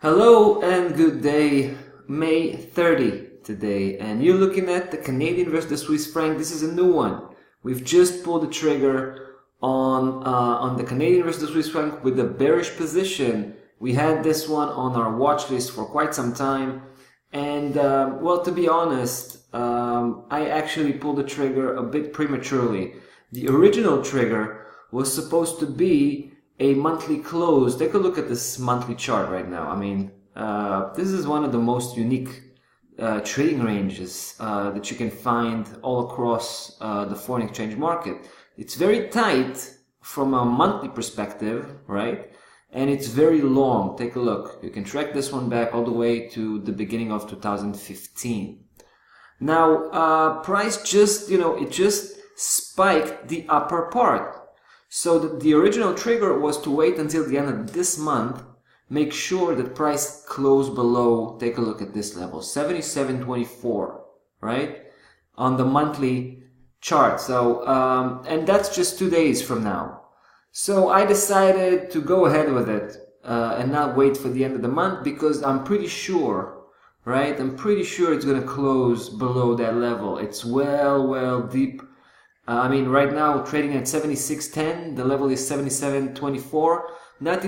Hello and good day. May 30 today, and you're looking at the Canadian versus the Swiss franc. This is a new one. We've just pulled the trigger on the Canadian versus the Swiss franc with the bearish position. We had this one on our watch list for quite some time, and well, to be honest, I actually pulled the trigger a bit prematurely. The original trigger was supposed to be a monthly close. Take a look at this monthly chart right now. I mean, this is one of the most unique trading ranges that you can find all across the foreign exchange market. It's very tight from a monthly perspective, right? And it's very long. Take a look. You can track this one back all the way to the beginning of 2015. Now, price just, it just spiked the upper part. So the original trigger was to wait until the end of this month, make sure that price closed below, take a look at this level, 77.24, right? On the monthly chart. So, and that's just 2 days from now. So I decided to go ahead with it and not wait for the end of the month because I'm pretty sure, right? I'm pretty sure it's going to close below that level. It's well deep. I mean, right now trading at 76.10. The level is 77.24. Not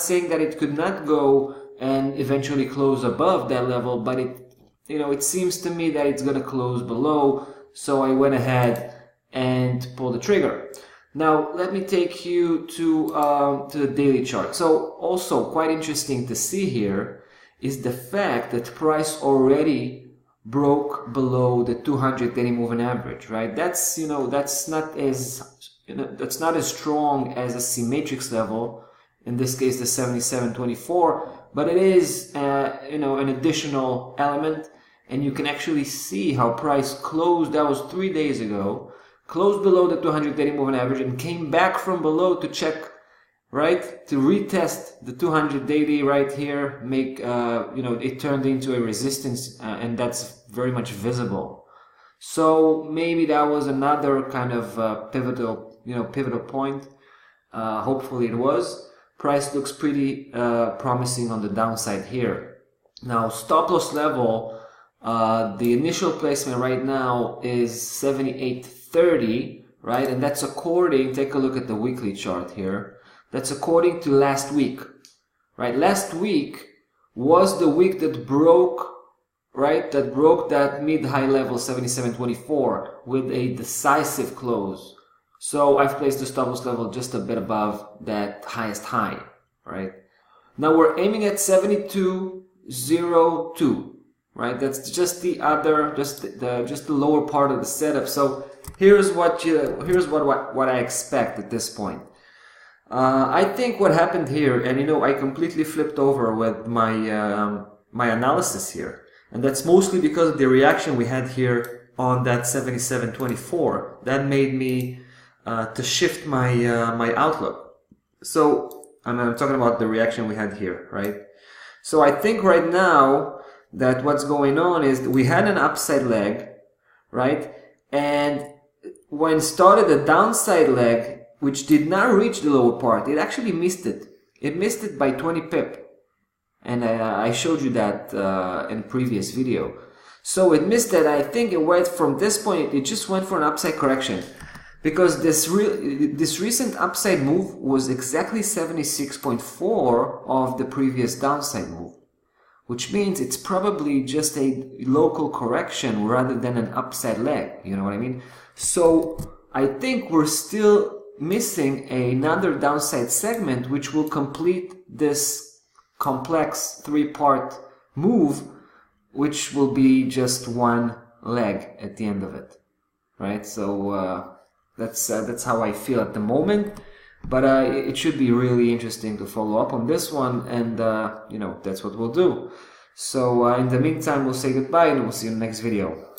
saying that it could not go and eventually close above that level, but it seems to me that it's going to close below. So I went ahead and pulled the trigger. Now let me take you to the daily chart. So also quite interesting to see here is the fact that price already broke below the 200 daily moving average, right? That's not as strong as a C-matrix level, in this case the 77.24, but it is an additional element, and you can actually see how price closed. That was 3 days ago, closed below the 200 daily moving average and came back from below to check, right, to retest the 200 daily right here, make it turned into a resistance, and that's very much visible. So maybe that was another kind of pivotal point. Hopefully it was. Price looks pretty promising on the downside here. Now stop loss level, the initial placement right now is 78.30, right, and that's according, take a look at the weekly chart here. That's according to last week, right? Last week was the week that broke, right? That broke that mid-high level 77.24 with a decisive close. So I've placed the stop loss level just a bit above that highest high, right? Now we're aiming at 72.02, right? That's just the other, just the lower part of the setup. So here's what I expect at this point. I think what happened here, and I completely flipped over with my my analysis here, and that's mostly because of the reaction we had here on that 77.24. That made me to shift my my outlook. So I'm talking about the reaction we had here, right? So I think right now that what's going on is that we had an upside leg, right? And when started the downside leg, which did not reach the lower part, it actually missed it. It missed it by 20 pip. And I showed you that in a previous video. So it missed that. I think it went from this point, it just went for an upside correction. Because this recent upside move was exactly 76.4 of the previous downside move. Which means it's probably just a local correction rather than an upside leg. You know what I mean? So I think we're still missing another downside segment which will complete this complex three-part move, which will be just one leg at the end of it, right? So that's how I feel at the moment, but it should be really interesting to follow up on this one, and that's what we'll do. So in the meantime, we'll say goodbye and we'll see you in the next video.